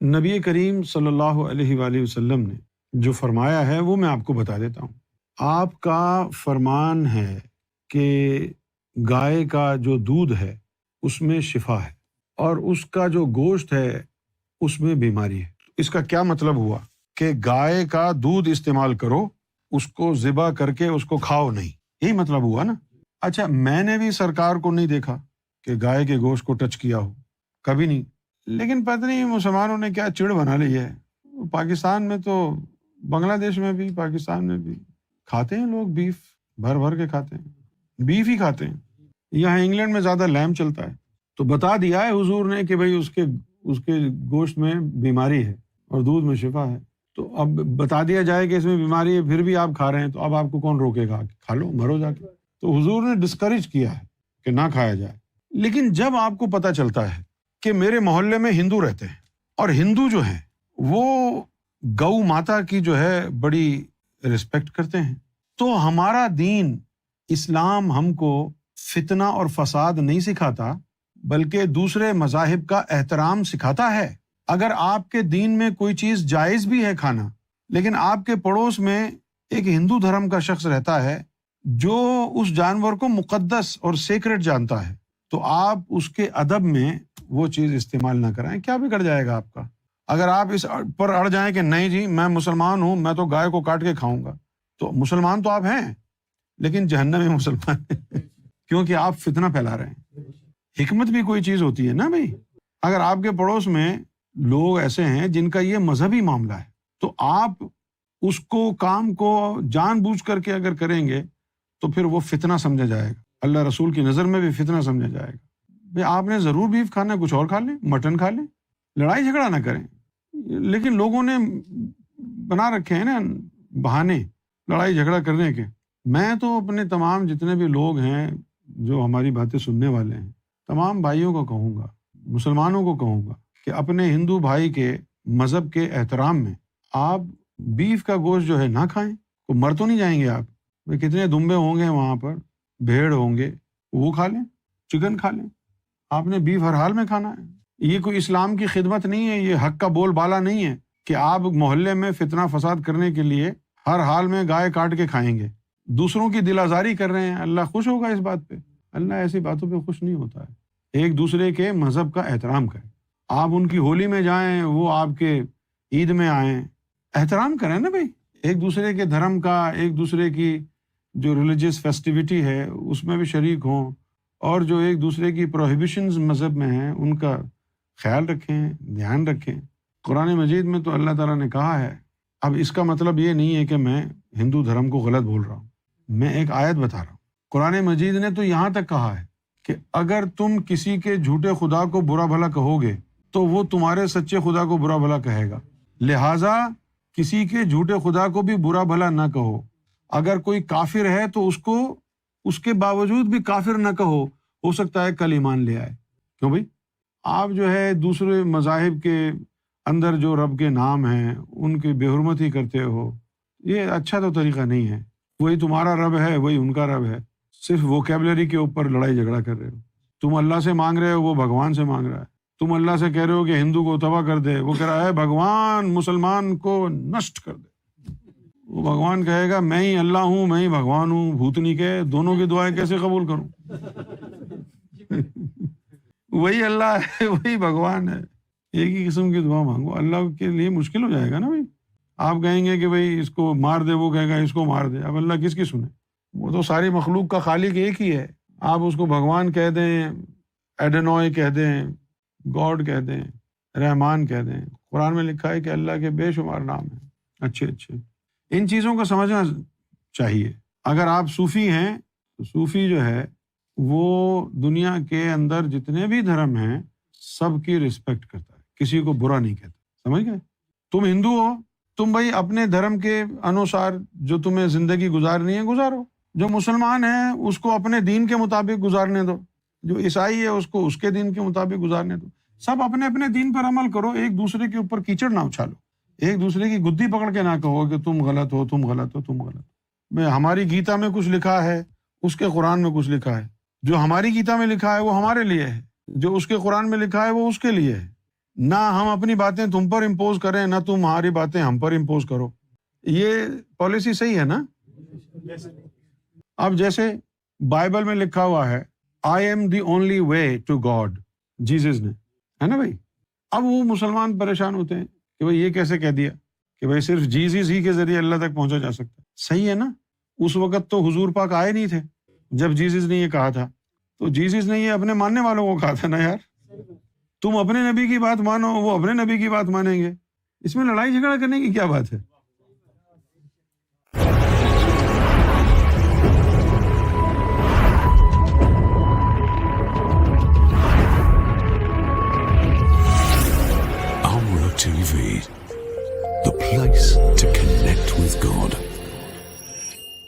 نبی کریم صلی اللہ علیہ وآلہ وسلم نے جو فرمایا ہے وہ میں آپ کو بتا دیتا ہوں۔ آپ کا فرمان ہے کہ گائے کا جو دودھ ہے اس میں شفا ہے اور اس کا جو گوشت ہے اس میں بیماری ہے۔ اس کا کیا مطلب ہوا کہ گائے کا دودھ استعمال کرو، اس کو ذبح کر کے اس کو کھاؤ نہیں، یہی مطلب ہوا نا۔ اچھا، میں نے بھی سرکار کو نہیں دیکھا کہ گائے کے گوشت کو ٹچ کیا ہو، کبھی نہیں، لیکن پتہ نہیں مسلمانوں نے کیا چڑ بنا لی ہے۔ پاکستان میں تو، بنگلہ دیش میں بھی، پاکستان میں بھی کھاتے ہیں لوگ، بیف بھر بھر کے کھاتے ہیں، بیف ہی کھاتے ہیں۔ یہاں انگلینڈ میں زیادہ لیم چلتا ہے، تو بتا دیا ہے حضور نے کہ بھئی اس کے گوشت میں بیماری ہے اور دودھ میں شفا ہے۔ تو اب بتا دیا جائے کہ اس میں بیماری ہے، پھر بھی آپ کھا رہے ہیں، تو اب آپ کو کون روکے گا؟ کھا لو، مرو جا کے۔ تو حضور نے ڈسکریج کیا ہے کہ نہ کھایا جائے۔ لیکن جب آپ کو پتہ چلتا ہے کہ میرے محلے میں ہندو رہتے ہیں اور ہندو جو ہیں وہ گو ماتا کی جو ہے بڑی رسپیکٹ کرتے ہیں، تو ہمارا دین اسلام ہم کو فتنہ اور فساد نہیں سکھاتا بلکہ دوسرے مذاہب کا احترام سکھاتا ہے۔ اگر آپ کے دین میں کوئی چیز جائز بھی ہے کھانا، لیکن آپ کے پڑوس میں ایک ہندو دھرم کا شخص رہتا ہے جو اس جانور کو مقدس اور سیکرٹ جانتا ہے، تو آپ اس کے ادب میں وہ چیز استعمال نہ کرائیں۔ کیا بگڑ جائے گا آپ کا؟ اگر آپ اس پر اڑ جائیں کہ نہیں جی میں مسلمان ہوں، میں تو گائے کو کاٹ کے کھاؤں گا، تو مسلمان تو آپ ہیں لیکن جہنمی مسلمان ہیں کیونکہ آپ فتنہ پھیلا رہے ہیں۔ حکمت بھی کوئی چیز ہوتی ہے نا بھائی۔ اگر آپ کے پڑوس میں لوگ ایسے ہیں جن کا یہ مذہبی معاملہ ہے، تو آپ اس کام کو جان بوجھ کر کے اگر کریں گے تو پھر وہ فتنہ سمجھا جائے گا، اللہ رسول کی نظر میں بھی فتنہ سمجھا جائے گا۔ بھئی آپ نے ضرور بیف کھانا ہے، کچھ اور کھا لیں، مٹن کھا لیں، لڑائی جھگڑا نہ کریں۔ لیکن لوگوں نے بنا رکھے ہیں نا بہانے لڑائی جھگڑا کرنے کے۔ میں تو اپنے تمام جتنے بھی لوگ ہیں جو ہماری باتیں سننے والے ہیں، تمام بھائیوں کو کہوں گا، مسلمانوں کو کہوں گا کہ اپنے ہندو بھائی کے مذہب کے احترام میں آپ بیف کا گوشت جو ہے نہ کھائیں۔ تو مر تو نہیں جائیں گے آپ؟ بھئی کتنے دمبے ہوں گے وہاں پر، بھیڑ ہوں گے، وہ کھا لیں، چکن کھا لیں۔ آپ نے بیف ہر حال میں کھانا ہے۔ یہ کوئی اسلام کی خدمت نہیں ہے، یہ حق کا بول بالا نہیں ہے کہ آپ محلے میں فتنہ فساد کرنے کے لیے ہر حال میں گائے کاٹ کے کھائیں گے، دوسروں کی دل آزاری کر رہے ہیں۔ اللہ خوش ہوگا اس بات پہ؟ اللہ ایسی باتوں پہ خوش نہیں ہوتا ہے۔ ایک دوسرے کے مذہب کا احترام کریں۔ آپ ان کی ہولی میں جائیں، وہ آپ کے عید میں آئیں، احترام کریں نا بھائی، ایک دوسرے کے دھرم کا، ایک دوسرے کی جو ریلیجیس فیسٹیوٹی ہے اس میں بھی شریک ہوں، اور جو ایک دوسرے کی پروہیبیشنز مذہب میں ہیں ان کا خیال رکھیں، دھیان رکھیں۔ قرآن مجید میں تو اللہ تعالیٰ نے کہا ہے، اب اس کا مطلب یہ نہیں ہے کہ میں ہندو دھرم کو غلط بول رہا ہوں، میں ایک آیت بتا رہا ہوں۔ قرآن مجید نے تو یہاں تک کہا ہے کہ اگر تم کسی کے جھوٹے خدا کو برا بھلا کہو گے تو وہ تمہارے سچے خدا کو برا بھلا کہے گا، لہٰذا کسی کے جھوٹے خدا کو بھی برا بھلا نہ کہو۔ اگر کوئی کافر ہے تو اس کو اس کے باوجود بھی کافر نہ کہو، ہو سکتا ہے کل ایمان لے آئے۔ کیوں بھائی؟ آپ جو ہے دوسرے مذاہب کے اندر جو رب کے نام ہیں ان کی بے حرمتی کرتے ہو، یہ اچھا تو طریقہ نہیں ہے۔ وہی تمہارا رب ہے، وہی ان کا رب ہے، صرف ووکیبلری کے اوپر لڑائی جھگڑا کر رہے ہو۔ تم اللہ سے مانگ رہے ہو، وہ بھگوان سے مانگ رہا ہے۔ تم اللہ سے کہہ رہے ہو کہ ہندو کو تباہ کر دے، وہ کہہ رہا ہے بھگوان مسلمان کو نشٹ کر دے۔ وہ بھگوان کہے گا میں ہی اللہ ہوں، میں ہی بھگوان ہوں، بھوتنی کے دونوں کی دعائیں کیسے قبول کروں؟ وہی اللہ ہے، وہی بھگوان ہے، ایک ہی قسم کی دعا مانگو۔ اللہ کے لیے مشکل ہو جائے گا نا بھائی۔ آپ کہیں گے کہ بھائی اس کو مار دے، وہ کہے گا اس کو مار دے، اب اللہ کس کی سنے؟ وہ تو ساری مخلوق کا خالق ایک ہی ہے۔ آپ اس کو بھگوان کہہ دیں، ایڈونوئے کہہ دیں، گاڈ کہہ دیں، رحمان کہہ دیں، قرآن میں لکھا ہے کہ اللہ کے بے شمار نام ہیں اچھے اچھے۔ ان چیزوں کو سمجھنا چاہیے۔ اگر آپ صوفی ہیں تو صوفی جو ہے وہ دنیا کے اندر جتنے بھی دھرم ہیں سب کی رسپیکٹ کرتا ہے، کسی کو برا نہیں کہتا، سمجھ گئے؟ تم ہندو ہو، تم بھائی اپنے دھرم کے انوسار جو تمہیں زندگی گزارنی ہے گزارو، جو مسلمان ہے اس کو اپنے دین کے مطابق گزارنے دو، جو عیسائی ہے اس کو اس کے دین کے مطابق گزارنے دو، سب اپنے اپنے دین پر عمل کرو، ایک دوسرے کے اوپر کیچڑ نہ اچھالو، ایک دوسرے کی گدی پکڑ کے نہ کہو کہ تم غلط ہو، تم غلط ہو، تم غلط ہو۔ ہماری گیتا میں کچھ لکھا ہے، اس کے قرآن میں کچھ لکھا ہے، جو ہماری گیتا میں لکھا ہے وہ ہمارے لیے ہے، جو اس کے قرآن میں لکھا ہے وہ اس کے لیے ہے۔ نہ ہم اپنی باتیں تم پر امپوز کریں، نہ تم ہماری باتیں ہم پر امپوز کرو. یہ پالیسی صحیح ہے نا؟ اب جیسے بائبل میں لکھا ہوا ہے I am the only way to God, Jesus نے، ہے نا بھائی. اب وہ مسلمان پریشان ہوتے ہیں کہ بھائی یہ کیسے کہہ دیا کہ بھائی صرف جیسس ہی کے ذریعے اللہ تک پہنچا جا سکتا ہے. صحیح ہے نا؟ اس وقت تو حضور پاک آئے نہیں تھے جب جیسس نے یہ کہا تھا، تو جیسس نے یہ اپنے ماننے والوں کو کہا تھا نا یار. تم اپنے نبی کی بات مانو، وہ اپنے نبی کی بات مانیں گے، اس میں لڑائی جھگڑا کرنے کی کیا بات ہے؟